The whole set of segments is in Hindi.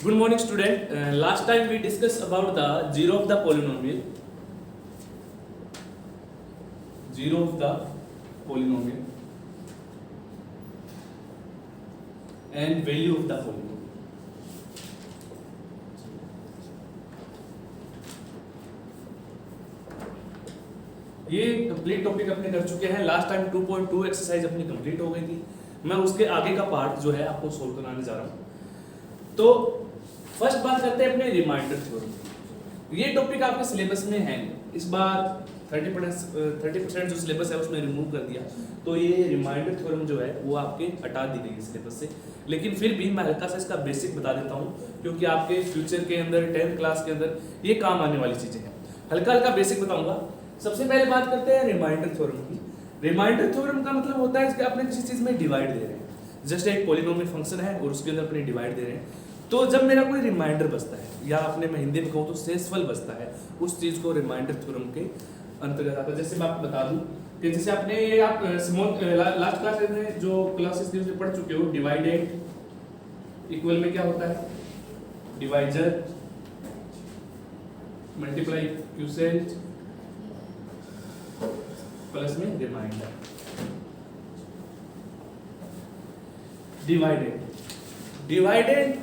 Good morning, student. Last time we discussed about the zero of the polynomial, and value of the polynomial. ये कंप्लीट टॉपिक अपने कर चुके हैं। लास्ट टाइम 2.2 एक्सरसाइज अपनी कंप्लीट हो गई थी। मैं उसके आगे का पार्ट जो है आपको सोल्व कराने जा रहा हूँ। तो फर्स्ट बात करते हैं अपने रिमाइंडर थ्योरम। ये टॉपिक आपके सिलेबस में है नहीं। इस बार 30% जो सिलेबस है उसमें रिमूव कर दिया, तो ये रिमाइंडर थ्योरम जो है वो आपके हटा दी गई है सिलेबस से। लेकिन फिर भी मैं हल्का सा इसका बेसिक बता देता हूँ, क्योंकि आपके फ्यूचर के अंदर 10th क्लास के अंदर ये काम आने वाली चीज़ें हैं। हल्का हल्का बेसिक बताऊंगा। सबसे पहले बात करते हैं रिमाइंडर थ्योरम की। रिमाइंडर थ्योरम का मतलब होता है कि आपने किसी चीज़ में डिवाइड दे रहे हैं। जस्ट एक पॉलिनोमियल फंक्शन है और उसके अंदर अपने डिवाइड दे रहे हैं। तो जब मेरा कोई रिमाइंडर बचता है, या अपने मैं हिंदी में कहूँ तो शेषफल बचता है, उस चीज़ को रिमाइंडर थ्योरम के अंतर्गत आता है। जैसे मैं आपको बता दूं कि जैसे आपने ये आप लास्ट क्लास में जो क्लासेस थी उसमें पढ़ चुके हो, डिवाइडेड इक्वल में क्या होता है, डिवाइजर मल्टीप्लाई क्यूसेंट प्लस में रिमाइंडर। डिवाइडेड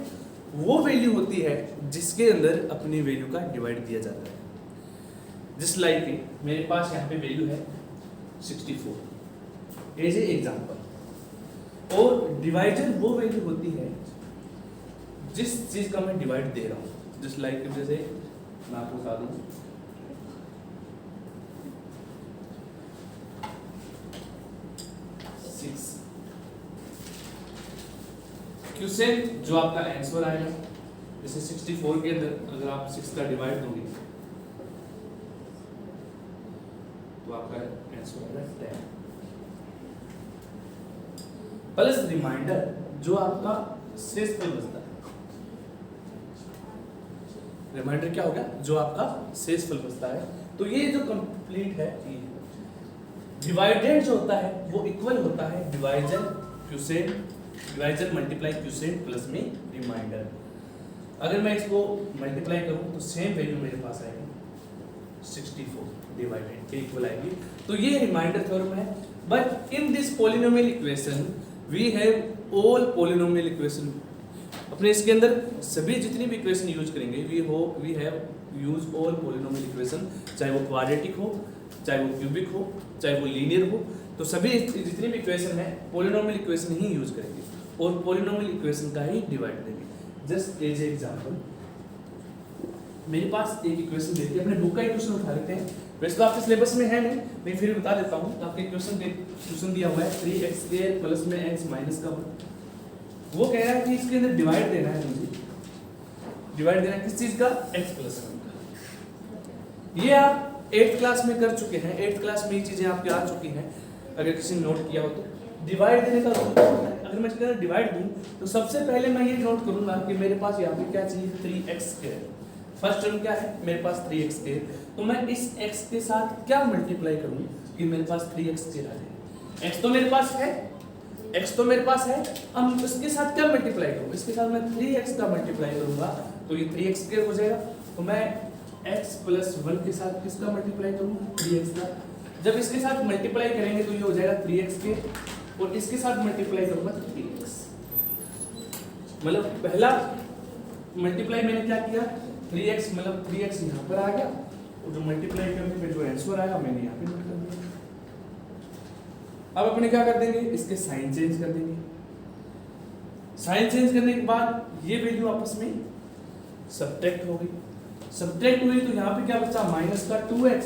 वो वैल्यू होती है जिसके अंदर अपनी वैल्यू का डिवाइड दिया जाता है। जिस लाइक मेरे पास यहाँ पे वैल्यू है 64 एज ए एग्जाम्पल, और डिवाइजर वो वैल्यू होती है जिस चीज का मैं डिवाइड दे रहा हूँ। जिस लाइक जैसे मैं आपको बता दूं, क्यूसेंट जो आपका आंसर आएगा, जैसे 64 के अंदर अगर आप 6 का डिवाइड दोगे तो आपका आंसर आएगा 10 प्लस रिमाइंडर जो आपका शेषफल बचता है। रिमाइंडर क्या होगा, जो आपका शेषफल बचता है। तो ये जो कंप्लीट है, डिवाइडेड जो होता है वो इक्वल होता है divisor quotient, divisor multiply quotient plus में रिमाइंडर। अगर मैं इसको मल्टीप्लाई करूं तो सेम वैल्यू मेरे पास आएगी 64 डिवाइडेड के इक्वल आएगी। तो ये रिमाइंडर थ्योरम है। But in this polynomial equation we have all polynomial equation. अपने इसके अंदर सभी जितनी भी इक्वेशन यूज करेंगे we have use all polynomial equation, चाहे वो क्वाड्रेटिक हो, चाहे वो क्यूबिक हो, चाहे वो लीनियर हो। तो सभी जितनी भी इक्वेशन है पॉलिनोमियल इक्वेशन ही यूज करेंगे और पॉलिनोमियल इक्वेशन का ही डिवाइड देंगे। जस्ट एज एग्जांपल, मेरे पास एक इक्वेशन देती है, अपने बुक का इक्वेशन उठा लेते हैं। वैसे तो आपके सिलेबस में है नहीं, मैं फिर बता देता हूँ। तो आपके क्वेश्चन दिया हुआ है 3x² प्लस में x माइनस का 1। वो कह रहा है कि इसके अंदर डिवाइड देना है मुझे, डिवाइड देना है किस चीज का, x प्लस 1 का। ये आप 8th क्लास में कर चुके हैं। 8th क्लास में ये चीजें आपके आ चुकी हैं, अगर किसी ने नोट किया हो तो। डिवाइड देने का अगर मैं इसके अंदर डिवाइड दूं तो सबसे पहले मैं ये नोट करूंगा कि मेरे पास यहाँ पे क्या चाहिए, 3x²। फर्स्ट टर्म क्या है, मेरे पास 3x²। तो मैं इस x के साथ क्या मल्टीप्लाई करूं कि मेरे पास 3x² आ जाए। x तो मेरे पास है, x तो मेरे पास है। अब इसके साथ क्या मल्टीप्लाई करूं, इसके साथ मैं 3x का मल्टीप्लाई करूंगा तो ये 3x² हो जाएगा। तो मैं x प्लस 1 के साथ किसका मल्टीप्लाई करूंगा, 3x का। जब इसके साथ मल्टीप्लाई करेंगे तो ये हो जाएगा 3x², और इसके साथ मल्टीप्लाई करूंगा तो 3x। मतलब पहला मल्टीप्लाई मैंने क्या किया, 3x, मतलब 3x यहाँ पर आ गया, और जो मल्टीप्लाई करने पे जो आंसर आया मैंने यहाँ पे नोट कर दिया। अब अपने क्या कर देंगे, इसके साइन चेंज कर देंगे। साइन चेंज करने के बाद ये वैल्यू आपस में सब्ट्रैक्ट हो गई। सब्ट्रैक्ट हुई तो यहाँ पे क्या बचा, माइनस का 2x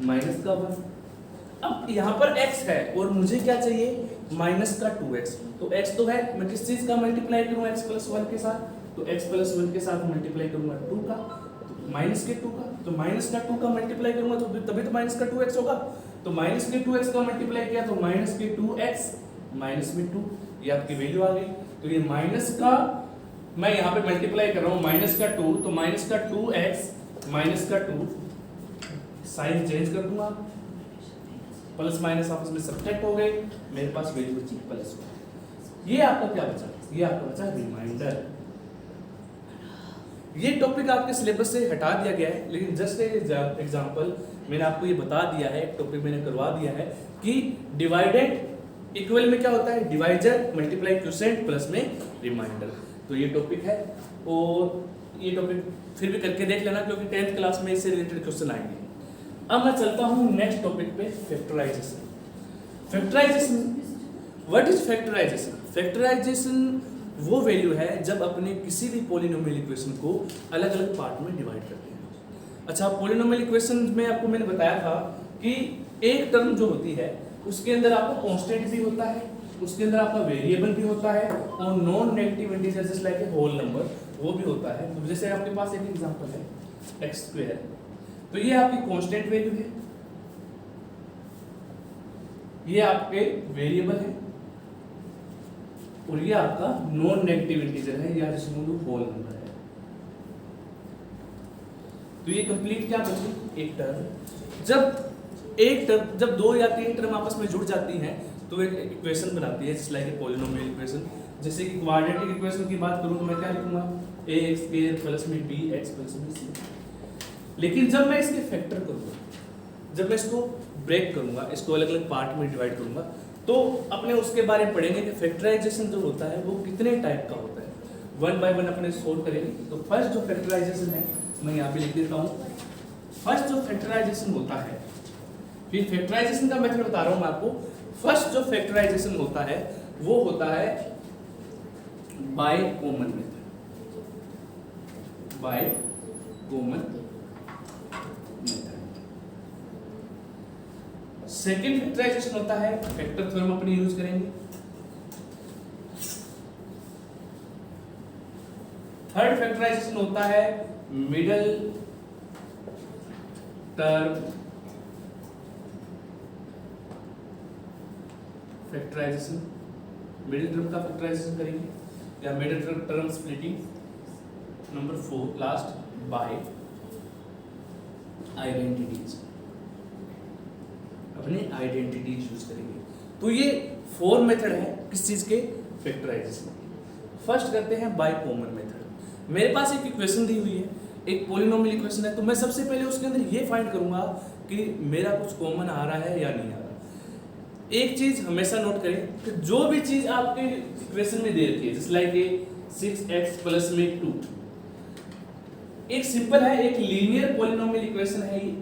माइनस का 1। अब यहाँ पर x है और मुझे क्या चाहिए, माइनस का 2x। तो x तो है, मैं किस चीज का मल्टीप्लाई करूँ, x प्लस 1 के साथ। तो x प्लस 1 के साथ मल्टीप्लाई करूंगा 2 का, तो माइनस के 2 का। तो माइनस का 2 का मल्टीप्लाई करूंगा तो तभी तो माइनस का 2x होगा। तो माइनस के 2x का मल्टीप्लाई किया तो माइनस के 2x माइनस में 2, ये आपकी वैल्यू आ गई। तो ये माइनस का मैं यहाँ पे मल्टीप्लाई कर रहा हूँ, माइनस का 2, तो माइनस का 2x माइनस का 2, साइन चेंज कर दूंगा, प्लस माइनस आपस में सब्ट्रैक्ट हो गए, मेरे पास वैल्यू बची प्लस 1। ये आपका क्या बचा, ये आपका बचा रिमाइंडर। ये टॉपिक आपके सिलेबस से हटा दिया गया है, लेकिन जस्ट एग्जांपल मैंने आपको ये बता दिया है, टॉपिक मैंने करवा दिया है कि डिवाइडेड इक्वल में क्या होता है, डिवाइजर मल्टीप्लाई क्वोशिएंट प्लस में रिमाइंडर। तो ये टॉपिक है और ये टॉपिक फिर भी करके देख लेना, क्योंकि 10th क्लास में इससे रिलेटेड क्वेश्चन आएंगे। अब मैं चलता हूँ नेक्स्ट टॉपिक पे, factorization. Factorization, what is factorization? Factorization वो वैल्यू है जब अपने किसी भी पॉलिनोमियल इक्वेशन को अलग अलग पार्ट में डिवाइड करते हैं। अच्छा, पॉलिनोमियल इक्वेशन में आपको मैंने बताया था कि एक टर्म जो होती है उसके अंदर आपका कांस्टेंट भी होता है, उसके अंदर आपका वेरिएबल भी होता है और non negative integer just like a whole number वो भी होता है। तो जैसे आपके पास एक एग्जांपल है x², तो ये आपकी कांस्टेंट वैल्यू है, ये आपके वेरिएबल है और ये आपका नॉन नेगेटिव इंटीजर है या जिसको बोलो होल नंबर है। तो ये कंप्लीट क्या बनी, एक टर्म। जब 2 या 3 टर्म आपस में जुड़ जाती हैं तो एक इक्वेशन बनाती है, just like a polynomial equation. जैसे कि क्वाड्रेटिक इक्वेशन की बात करूं तो मैं क्या लिखूंगा, ax² प्लस में bx प्लस में c। लेकिन जब मैं इसके फैक्टर करूंगा, जब मैं इसको ब्रेक करूंगा, इसको अलग अलग पार्ट में डिवाइड करूंगा, तो अपने उसके बारे में पढ़ेंगे कि फैक्टराइजेशन जो होता है वो कितने टाइप का होता है। 1 बाय 1 अपने सोल्व करेंगे। तो फर्स्ट जो फैक्टराइजेशन है मैं यहाँ पे लिख देता हूँ। फर्स्ट जो फैक्टराइजेशन होता है, फिर फैक्टराइजेशन का मेथड बता रहा हूँ मैं आपको। फर्स्ट जो फैक्टराइजेशन होता है वो होता है by common method, by common method. Second factorization होता है, फैक्टर थ्योरम अपने यूज करेंगे। थर्ड फैक्टराइजेशन होता है middle term factorization, middle term का फैक्टराइजेशन करेंगे या middle term splitting. Number 4 last by identities, अपने आइडेंटिटीज यूज करेंगे। तो ये 4 मेथड है किस चीज के, फैक्टराइजेशन। फर्स्ट करते हैं बाय कॉमन मेथड। मेरे पास एक इक्वेशन दी हुई है, एक पॉलिनोमियल इक्वेशन है, तो मैं सबसे पहले उसके अंदर ये फाइंड करूंगा कि मेरा कुछ कॉमन आ रहा है या नहीं आ रहा। एक चीज हमेशा नोट करें कि जो भी चीज आपके इक्वेशन में दे रखी है, जैसे लाइक ए 6x प्लस में 2, एक सिंपल है, एक लीनियर पॉलिनोमियल इक्वेशन है ये।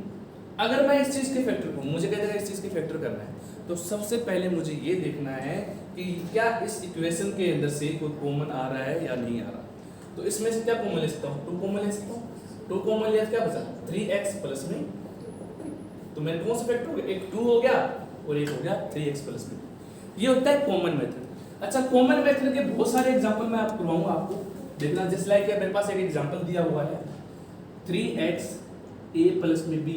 अगर मैं इस चीज के फैक्टर को, मुझे कहते हैं इस चीज के फैक्टर करना है, तो सबसे पहले मुझे ये देखना है कि क्या इस इक्वेशन के अंदर से कोई कॉमन आ रहा है या नहीं आ रहा। तो इसमें से क्या कॉमन ले सकता हूँ, 2 कॉमन ले सकता हूँ। 2 कॉमन लिया क्या बचा, 3x प्लस में, तो मेरे कौन सा फैक्टर हो गया, एक 2 हो गया और एक हो गया 3x प्लस में। ये होता है कॉमन मेथड। अच्छा, कॉमन मेथड के बहुत सारे एग्जांपल मैं आपको करवाऊंगा, आपको देखना। जस्ट लाइक मेरे पास एक एग्जांपल दिया हुआ है, 3x a प्लस में b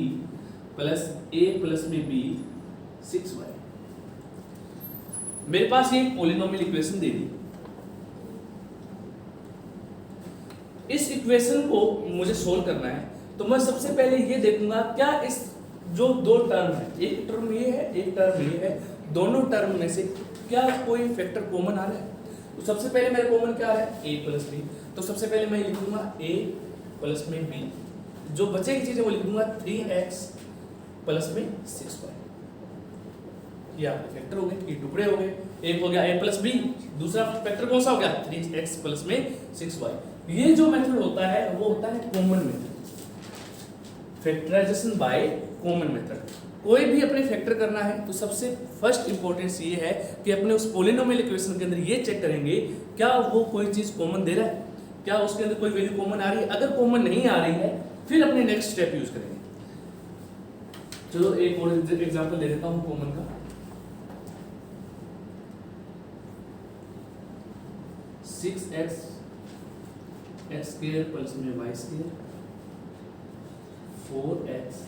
प्लस a प्लस में b 6y। मेरे पास ये पॉलिनोमियल इक्वेशन दे दी। इस इक्वेशन को मुझे सोल्व करना है, तो मैं सबसे पहले ये देखूंगा क्या इस जो 2 टर्म है, एक टर्म ये है, एक टर्म ये है, दोनों टर्म में से क्या कोई फैक्टर कॉमन आ रहा है। तो सबसे पहले मेरे कॉमन क्या आ रहा है, a प्लस b। तो सबसे पहले मैं लिखूंगा a प्लस में b, जो बचेगी चीजें वो लिख दूंगा 3x प्लस में 6y। ये आपके फैक्टर हो गए, ये टुकड़े हो गए। एक हो गया a प्लस b, दूसरा फैक्टर कौन सा हो गया 3x प्लस में 6y। ये जो मेथड होता है वो होता है common method, factorization by common method. कोई भी अपने फैक्टर करना है तो सबसे फर्स्ट इंपॉर्टेंस ये है कि अपने उस पॉलिनोमियल इक्वेशन के अंदर ये चेक करेंगे क्या वो कोई चीज कॉमन दे रहा है, क्या उसके अंदर कोई वैल्यू कॉमन आ रही है। अगर कॉमन नहीं आ रही है फिर अपने नेक्स्ट स्टेप यूज करेंगे। चलो एक और एग्जांपल दे देता हूं कॉमन का। 6x x² प्लस में y², 4x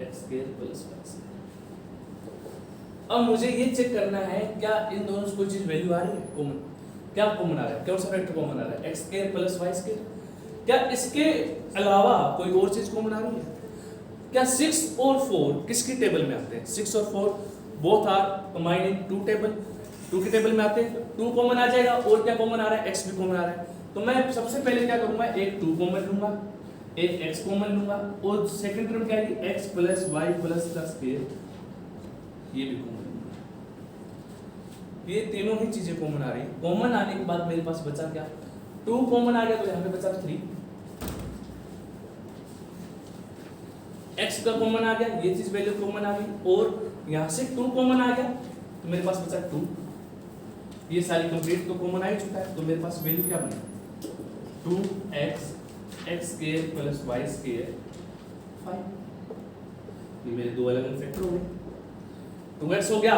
x² plus y²। अब मुझे ये चेक करना है क्या इन दोनों से कोई चीज वैल्यू आ रही है कॉमन, क्या कॉमन आ रहा है, कौन सा फैक्टर कॉमन आ रहा है, x² प्लस y²। क्या इसके अलावा कोई और चीज कॉमन आ रही है। क्या 6 और 4 किसकी टेबल में आते हैं, 6 और 4 both are combined in 2 table. 2 के टेबल में आते हैं, 2 कॉमन आ जाएगा और क्या कॉमन आ रहा है, x भी कॉमन आ रहा है। तो मैं सबसे पहले क्या करूंगा, एक 2 कॉमन लूंगा, एक x कॉमन लूंगा और सेकंड टर्म क्या है, x प्लस वाई प्लस का स्क्वायर, ये भी कॉमन लूंगा। ये तीनों ही चीजें कॉमन आ रही है। कॉमन आने के बाद मेरे पास बचा क्या, 2 कॉमन आ गया तो यहाँ पे बचा 3, x का कॉमन आ गया, ये चीज वैल्यू कॉमन आ गई और यहाँ से 2 कॉमन आ गया तो मेरे पास बचा 2। ये सारी कंप्लीट तो कॉमन आ ही चुका है, तो मेरे पास वैल्यू क्या बनी, 2x x square plus y square 5। ये मेरे दो अलग अलग फैक्टर हो गए। 2x हो गया,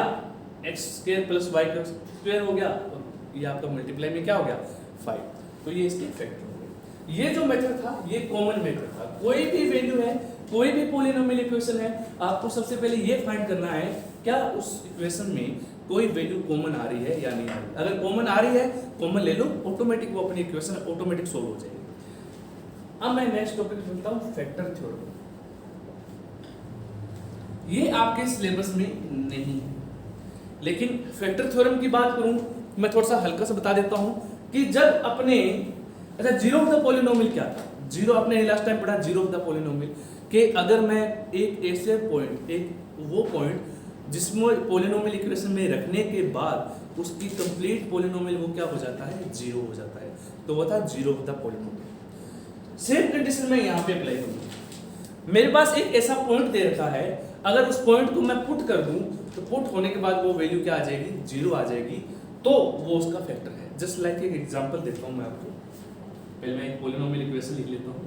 x स्क्वायर प्लस y का स्क्वायर हो गया और ये आपका मल्टीप्लाई में क्या हो गया 5। तो ये इसके फैक्टर हो गए। ये जो मेथड था ये कॉमन मेथड था। कोई भी वैल्यू है, कोई भी पॉलिनोमियल इक्वेशन है, आपको सबसे पहले ये फाइंड करना है क्या उस इक्वेशन में कोई वैल्यू कॉमन आ रही है या नहीं आ रही। अगर कॉमन आ रही है, कॉमन ले लो, ऑटोमेटिक वो अपनी इक्वेशन ऑटोमेटिक सोल्व हो जाएगी। अब मैं नेक्स्ट टॉपिक बोलता हूं फैक्टर थ्योरम। ये आपके सिलेबस में नहीं है, लेकिन फैक्टर थ्योरम की बात करूं मैं थोड़ा सा हल्का सा बता देता हूं कि जब अपने अच्छा जीरो ऑफ द पॉलिनोमियल क्या था, जीरो आपने लास्ट टाइम पढ़ा, जीरो ऑफ द पॉलिनोमियल कि अगर मैं एक ऐसे पॉइंट, एक वो पॉइंट जिसमें पॉलिनोमियल इक्वेशन में रखने के बाद उसकी कंप्लीट पॉलिनोमियल वो क्या हो जाता है, जीरो हो जाता है, तो वो था zero of the polynomial. Same condition में यहाँ पे अप्लाई करूंगा। मेरे पास एक ऐसा पॉइंट दे रखा है, अगर उस पॉइंट को मैं पुट कर दूं तो पुट होने के बाद वो वैल्यू क्या आ जाएगी, जीरो आ जाएगी, तो वो उसका फैक्टर है। जस्ट लाइक एक एग्जांपल देता हूं मैं आपको। पहले मैं एक पॉलिनोमियल इक्वेशन लिख लेता हूं।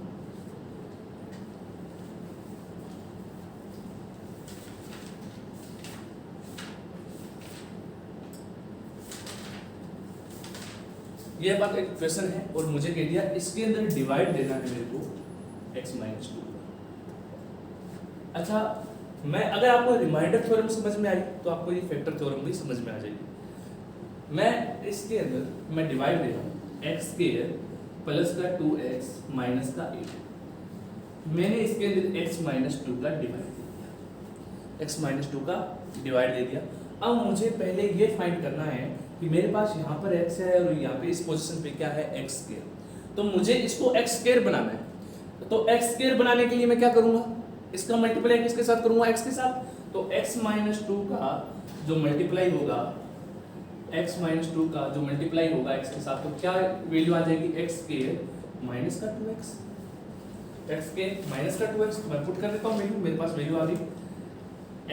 ये बात एक इक्वेशन है और मुझे कह दिया इसके अंदर डिवाइड देना है मेरे को x माइनस 2। अच्छा, मैं अगर आपको रिमाइंडर थ्योरम समझ में आई तो आपको ये फैक्टर थ्योरम भी समझ में आ जाएगी। मैं इसके अंदर मैं डिवाइड दे रहा हूँ x स्क्वायर प्लस का 2x माइनस का 8। मैंने इसके अंदर x माइनस 2 का डिवाइड दे दिया, x माइनस 2 का डिवाइड दे दिया। अब मुझे पहले ये फाइंड करना है कि मेरे पास यहाँ पर x है और यहाँ पे इस पोजीशन पे क्या है x स्क्वायर, तो मुझे इसको x स्क्वायर बनाना है। तो x स्क्वायर बनाने के लिए मैं क्या करूँगा, इसका मल्टीप्लाई किसके साथ करूँगा, x के साथ। तो x माइनस 2 का जो मल्टीप्लाई होगा, x माइनस 2 का जो मल्टीप्लाई होगा x के साथ, तो क्या वैल्यू आ जाएगी, x स्क्वायर माइनस का 2x, x स्क्वायर माइनस का 2x। तो मैं पुट कर देता हूँ वैल्यू, मेरे पास वैल्यू आ गई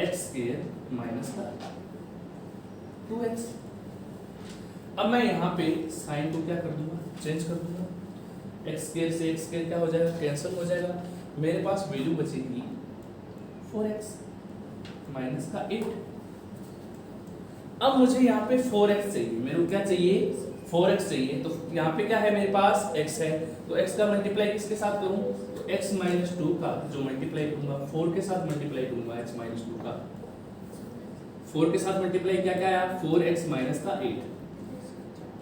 x स्क्वायर माइनस का 2x। अब मैं यहाँ पे साइन को क्या कर दूंगा, चेंज कर दूंगा, x स्क्वायर से x स्क्वायर क्या हो जाएगा, कैंसिल हो जाएगा। मेरे पास वैल्यू बचेगी 4x माइनस का 8। अब मुझे यहाँ पे 4x चाहिए, मेरे को क्या चाहिए, 4x चाहिए। तो यहाँ पे क्या है, मेरे पास x है, तो x का मल्टीप्लाई किसके साथ करूँ, तो x माइनस 2 का जो मल्टीप्लाई करूँगा 4 के साथ मल्टीप्लाई करूँगा, x माइनस 2 का 4 के साथ मल्टीप्लाई क्या क्या आया, 4x माइनस का 8।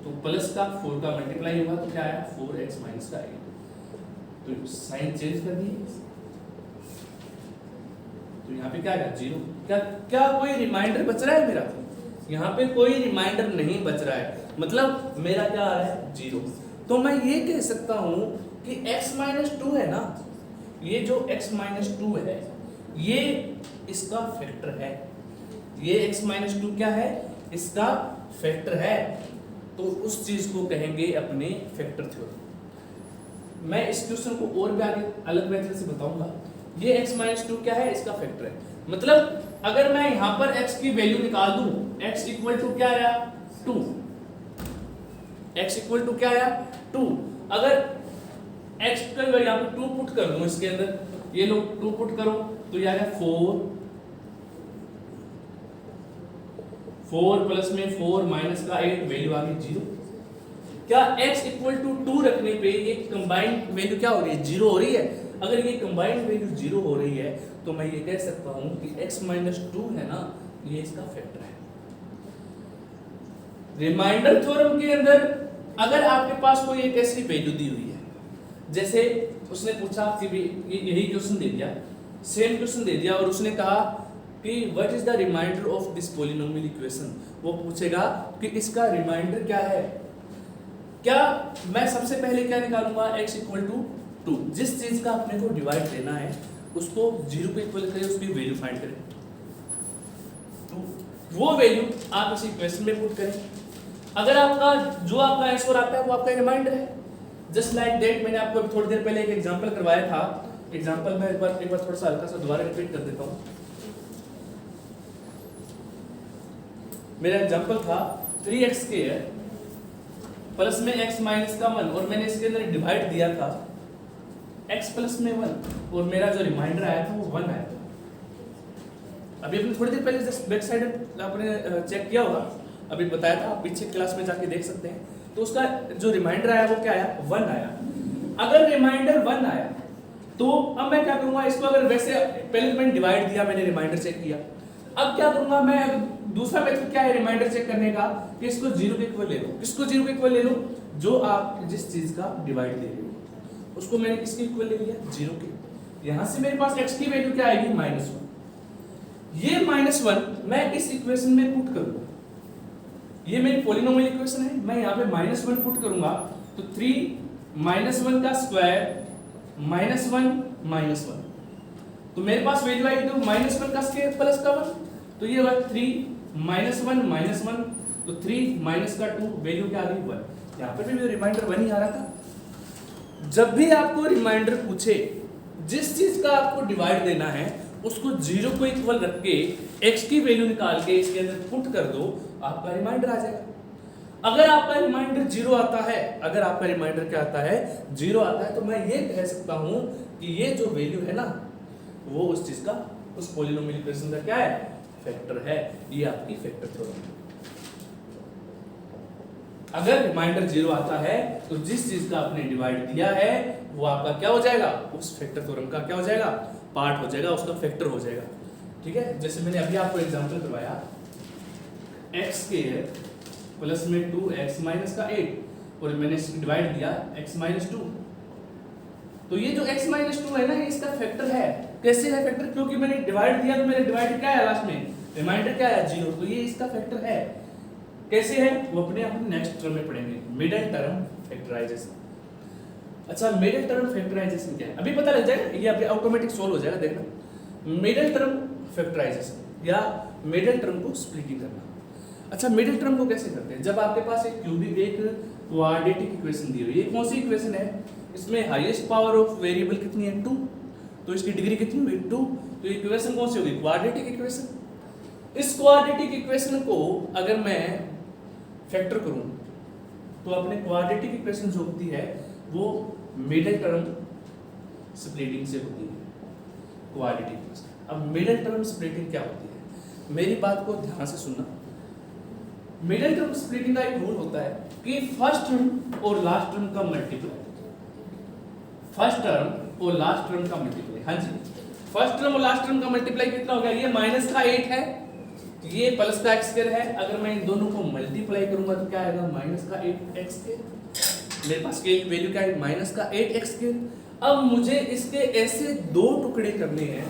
तो प्लस का 4 का मल्टीप्लाई होगा तो क्या आया, 4x माइनस का 8। तो साइन चेंज कर दिए, तो यहाँ पे क्या आएगा, जीरो। क्या क्या कोई रिमाइंडर बच रहा है मेरा, यहाँ पे कोई रिमाइंडर नहीं बच रहा है, मतलब मेरा क्या आ रहा है, जीरो। तो मैं ये कह सकता हूँ कि x माइनस 2 है ना, ये जो x माइनस 2 है ये इसका फैक्टर है, ये x माइनस 2 क्या है, इसका फैक्टर है। तो उस चीज को कहेंगे अपने फैक्टर थ्योरम। मैं इस क्वेश्चन को और भी आगे अलग मेथड से बताऊंगा। ये x माइनस 2 क्या है, इसका फैक्टर है। मतलब अगर मैं यहाँ पर x की वैल्यू निकाल दूं, x इक्वल टू क्या आया, 2, x इक्वल टू क्या आया, 2। अगर x का यहाँ पे 2 पुट कर दूं इसके अंदर, ये लोग 2 पुट करो तो ये आएगा 4 प्लस में 4 माइनस का 8, वैल्यू आ गई 0। क्या x इक्वल टू 2 रखने पे ये कंबाइंड वैल्यू क्या हो रही है, 0 हो रही है। अगर ये कंबाइंड वैल्यू 0 हो रही है तो मैं ये कह सकता हूं कि x माइनस 2 है ना, ये इसका फैक्टर है। रिमाइंडर थ्योरम के अंदर अगर आपके पास कोई एक ऐसी वैल्यू दी हुई है, जैसे उसने पूछा कि यही क्वेश्चन दे दिया, सेम क्वेश्चन दे दिया और उसने कहा कि what is the remainder of this polynomial equation, वो पूछेगा कि इसका रिमाइंडर क्या है। क्या मैं सबसे पहले क्या निकालूंगा, x इक्वल टू 2। जिस चीज का अपने को डिवाइड लेना है उसको 0 पे इक्वल करें, उसकी वैल्यू फाइंड करें, तो वो वैल्यू आप इस इक्वेशन में पुट करें। अगर आपका जो आपका आंसर आता है वो आपका रिमाइंडर है। जस्ट लाइक दैट मैंने आपको थोड़ी देर पहले एक एग्जांपल करवाया था। एग्जांपल में एक बार थोड़ा सा हल्का सा दोबारा रिपीट कर देता हूँ। मेरा एग्जांपल था 3x² प्लस में x माइनस का 1 और मैंने इसके अंदर डिवाइड दिया था x प्लस में 1 और मेरा जो रिमाइंडर आया था वो 1 आया था। अभी अपने थोड़ी देर पहले जस्ट बैक साइड आपने चेक किया होगा, अभी बताया था, आप पीछे क्लास में जाके देख सकते हैं। तो उसका जो रिमाइंडर आया वो क्या आया, 1 आया। अगर रिमाइंडर 1 आया तो अब मैं क्या करूंगा, इसको अगर वैसे पहले मैंने डिवाइड दिया, मैंने रिमाइंडर चेक किया, अब क्या करूंगा मैं, दूसरा मेथड क्या है रिमाइंडर चेक करने का, कि इसको 0 के इक्वल ले लो। किसको 0 के इक्वल ले लो, जो आप जिस चीज का डिवाइड ले रहे हो उसको मैंने किसके इक्वल ले लिया, 0 के। यहां से मेरे पास x की वैल्यू क्या आएगी, -1। ये -1 मैं इस इक्वेशन में पुट करूंगा, ये मेरी पॉलिनोमियल इक्वेशन है, मैं यहाँ पे -1 पुट करूंगा तो 3 -1 का स्क्वायर -1 तो मेरे पास वैल्यू आएगी तो -1 का स्क्वायर प्लस का 1, तो ये हुआ 3 -1 तो 3 माइनस का 2 वैल्यू क्या आ गई 1। यहाँ पे भी रिमाइंडर 1 ही आ रहा था। जब भी आपको रिमाइंडर पूछे, जिस चीज का आपको डिवाइड देना है उसको 0 को इक्वल रख के x की वैल्यू निकाल के इसके अंदर पुट कर दो, आपका रिमाइंडर आ जाएगा। अगर आपका रिमाइंडर 0 आता है, अगर आपका रिमाइंडर क्या आता है, 0 आता है, तो मैं ये कह सकता हूं कि ये जो वैल्यू है ना, वो उस चीज का, उस पॉलिनोमियल इक्वेशन का क्या है, फैक्टर है। ये आपकी फैक्टर थ्योरम है। अगर रिमाइंडर 0 आता है तो जिस चीज का आपने डिवाइड दिया है वो आपका क्या हो जाएगा, उस फैक्टर थ्योरम का क्या हो जाएगा, पार्ट हो जाएगा, उसका फैक्टर हो जाएगा। ठीक है, जैसे मैंने अभी आपको एग्जांपल करवाया, x² प्लस में 2x माइनस का 8 और मैंने डिवाइड दिया x माइनस 2, तो ये जो x माइनस 2 है ना, ये इसका फैक्टर है। कैसे है फैक्टर, क्योंकि मैंने डिवाइड दिया तो मेरे डिवाइड क्या है लास्ट में, रिमाइंडर क्या है 0, तो ये इसका फैक्टर है। कैसे है वो अपने नेक्स्ट टर्म में पढ़ेंगे, मिडिल टर्म फैक्टराइजेशन। अच्छा, मिडिल टर्म फैक्टराइजेशन क्या है अभी पता लग जाएगा, ये अभी ऑटोमेटिक सोल्व हो जाएगा, देखना। मिडिल टर्म फैक्टराइजेशन या मिडिल टर्म को स्प्लिटिंग करना। अच्छा, मिडिल टर्म को कैसे करते हैं, जब आपके पास एक क्यूबिक, एक क्वाड्रेटिक इक्वेशन दी हुई है, कौन सी इक्वेशन है, इसमें हाईएस्ट पावर ऑफ वेरिएबल कितनी है 2, तो इसकी डिग्री कितनी हुई 2, तो इक्वेशन कौन सी होगी, क्वाड्रेटिक इक्वेशन। इस क्वाड्रेटिक इक्वेशन को अगर मैं फैक्टर करूं तो अपने क्वाड्रेटिक इक्वेशन जो होती है वो मिडिल टर्म स्प्लिटिंग से होती है, क्वाड्रेटिक इक्वेशन। अब मिडिल टर्म स्प्लिटिंग क्या होती है, मेरी बात को ध्यान से सुनना। मिडिल टर्म स्प्लिटिंग का एक रूल होता है कि फर्स्ट टर्म और लास्ट टर्म का मल्टीप्लाई, फर्स्ट टर्म और लास्ट टर्म का मल्टीप्लाई, हाँ जी, फर्स्ट टर्म और लास्ट टर्म का मल्टीप्लाई कितना हो गया, ये माइनस का 8 है, ये प्लस का x² है, अगर मैं इन दोनों को मल्टीप्लाई करूंगा तो क्या आएगा, माइनस का 8x²। मेरे पास के वैल्यू क्या है, माइनस का 8x²। अब मुझे इसके ऐसे दो टुकड़े करने हैं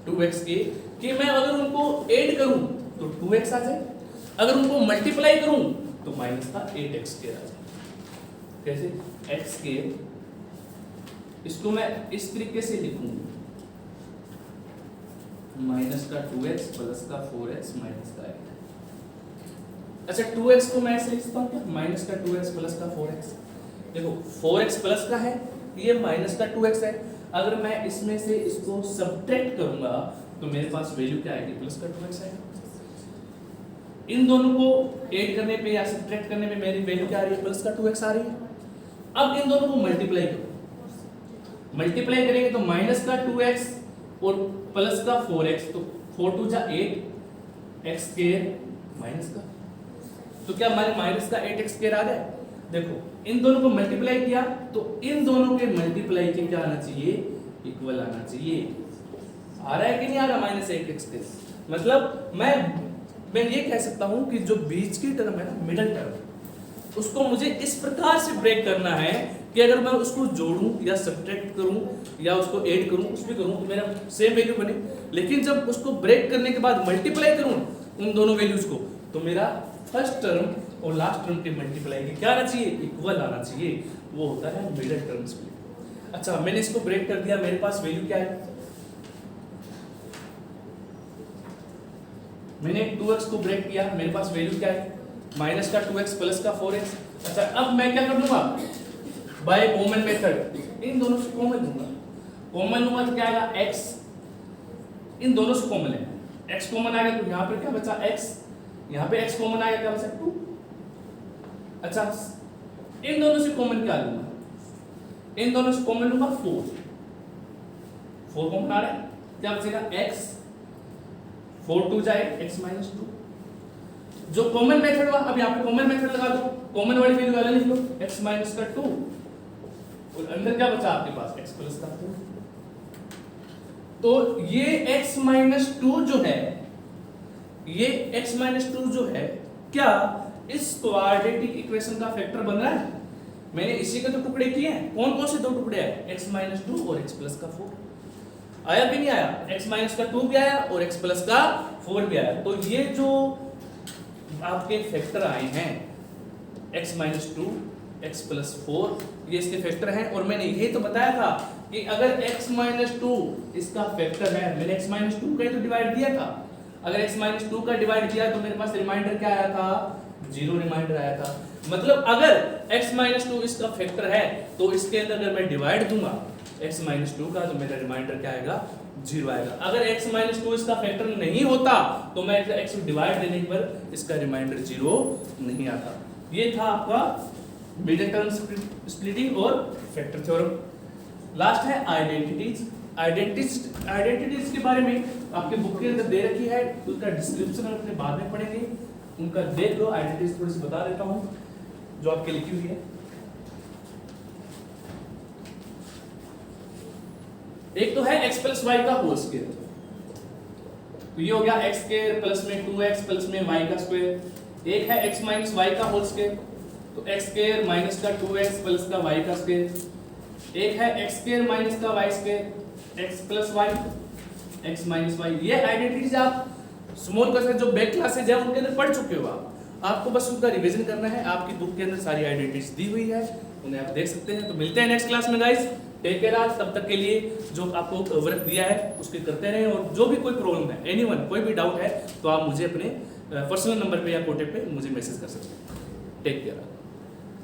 2x के, कि मैं अगर उनको ऐड करूं तो 2x आ जाए, अगर उनको मल्टीप्लाई करूं तो माइनस का 8x² आ जाए। कैसे, x², इसको मैं इस तरीके से लिखूंगा, माइनस का 2x प्लस का 4x माइनस का 8। अच्छा, 2x को मैं ऐसे लिखता हूँ क्या, माइनस का 2x प्लस का 4x। देखो 4x प्लस का है, ये माइनस का 2x है, अगर मैं इसमें से इसको सब्ट्रैक्ट करूंगा तो मेरे पास वैल्यू क्या आएगी, प्लस का 2x आएगा। इन दोनों को ऐड करने पे या सब्ट्रैक्ट करने पे मेरी वैल्यू क्या आ रही है, प्लस का 2x आ रही है। अब इन दोनों को मल्टीप्लाई करो, मल्टीप्लाई करेंगे तो माइनस का 2x और प्लस का 4x, तो 4 2 जा 8 x² माइनस का, तो क्या हमारे माइनस का 8x² आ गया। देखो इन दोनों को मल्टीप्लाई किया तो इन दोनों के मल्टीप्लाई के क्या आना चाहिए, इक्वल आना चाहिए। आ रहा है कि नहीं आ रहा, माइनस 8x²। मतलब मैं ये कह सकता हूं कि जो बीच की टर्म है ना, मिडिल टर्म, उसको मुझे इस प्रकार से ब्रेक करना है कि अगर मैं उसको जोड़ूं या सब्ट्रैक्ट करूं या उसको ऐड करूं, कुछ भी करूं तो मेरा सेम वैल्यू बने। लेकिन जब उसको ब्रेक करने के बाद मल्टीप्लाई करूं उन दोनों वैल्यूज को, तो मेरा फर्स्ट टर्म और लास्ट टर्म के मल्टीप्लाई के क्या आना चाहिए, इक्वल आना चाहिए। वो होता है मिडल टर्म स्प्लिट। अच्छा, मैंने इसको ब्रेक कर दिया, मेरे पास वैल्यू क्या है, मैंने 2x को ब्रेक किया, मेरे पास वैल्यू क्या है, माइनस का 2x प्लस का 4x। अच्छा, अब मैं क्या कर लूंगा, बाय कॉमन मेथड इन दोनों से कॉमन लूंगा। कॉमन लूंगा तो क्या आएगा, x, इन दोनों से कॉमन है, x कॉमन आएगा तो यहाँ पे क्या बचा x, यहाँ पे x कॉमन आएगा क्या बचा 2। अच्छा, इन दोनों से कॉमन क्या लूंगा, इन दोनों से कॉमन लूंगा 4 कॉमन आ रहा है, क्या बचेगा x, 4 2 जाए x माइनस 2। जो कॉमन मेथड हुआ, अब यहाँ पे कॉमन मेथड लगा दो, कॉमन वाली वैल्यू वाला लिख लो, x माइनस का 2 और अंदर क्या बचा आपके पास x प्लस का 2। तो ये x माइनस 2 जो है, ये x माइनस 2 जो है क्या इस क्वाड्रेटिक इक्वेशन का फैक्टर बन रहा है। मैंने इसी के तो टुकड़े किए हैं, कौन कौन से दो टुकड़े हैं, x माइनस 2 और x प्लस का 4 आया भी नहीं आया, x माइनस का 2 भी आया और x प्लस का 4 भी आया। तो ये जो आपके फैक्टर आए हैं x माइनस 2, x प्लस 4, ये इसके फैक्टर हैं। और मैंने यही तो बताया था कि अगर x माइनस 2 इसका फैक्टर है, मैंने x माइनस 2 का तो डिवाइड दिया था, अगर x माइनस 2 का डिवाइड दिया तो मेरे पास रिमाइंडर क्या आया था, 0 रिमाइंडर आया था। मतलब अगर x माइनस 2 इसका फैक्टर है तो इसके अंदर अगर मैं डिवाइड दूंगा x माइनस 2 का, तो मेरा रिमाइंडर क्या आएगा, 0 आएगा। अगर x माइनस 2 इसका फैक्टर नहीं होता तो मैं x को डिवाइड देने पर इसका रिमाइंडर 0 नहीं आता। ये था आपका मिडिल टर्म स्प्लिटिंग और फैक्टर थ्योरम। लास्ट है आइडेंटिटीज। आइडेंटिटीज के बारे में आपके बुक के अंदर दे रखी है, उसका डिस्क्रिप्शन हम अपने बाद में पढ़ेंगे, उनका देख लो। आइडेंटिटीज थोड़ी सी बता देता हूं जो आपके लिखी हुई है। एक तो है x प्लस वाई का होल स्क्वायर, तो ये हो गया x स्क्वायर प्लस में 2x प्लस में y का स्क्वायर। एक है x माइनस वाई का होल स्क्वायर, तो x स्क्वायर माइनस का 2x प्लस का y का स्क्वायर। एक है x स्क्वायर माइनस का y square, x plus y, x minus y। ये आइडेंटिटीज आप स्मॉल क्वेश्चन जो बैक क्लासेज है उनके अंदर पढ़ चुके हो आपको बस उनका रिवीजन करना है। आपकी बुक के अंदर सारी आइडेंटिटीज दी हुई है, उन्हें आप देख सकते हैं। तो मिलते हैं नेक्स्ट क्लास में गाइस, टेक केयर। आज तब तक के लिए जो आपको वर्क दिया है उसके करते रहें, और जो भी कोई प्रॉब्लम है, एनीवन कोई भी डाउट है तो आप मुझे अपने पर्सनल नंबर पे या कॉन्टैक्ट पे मुझे मैसेज कर सकते हैं। Take care.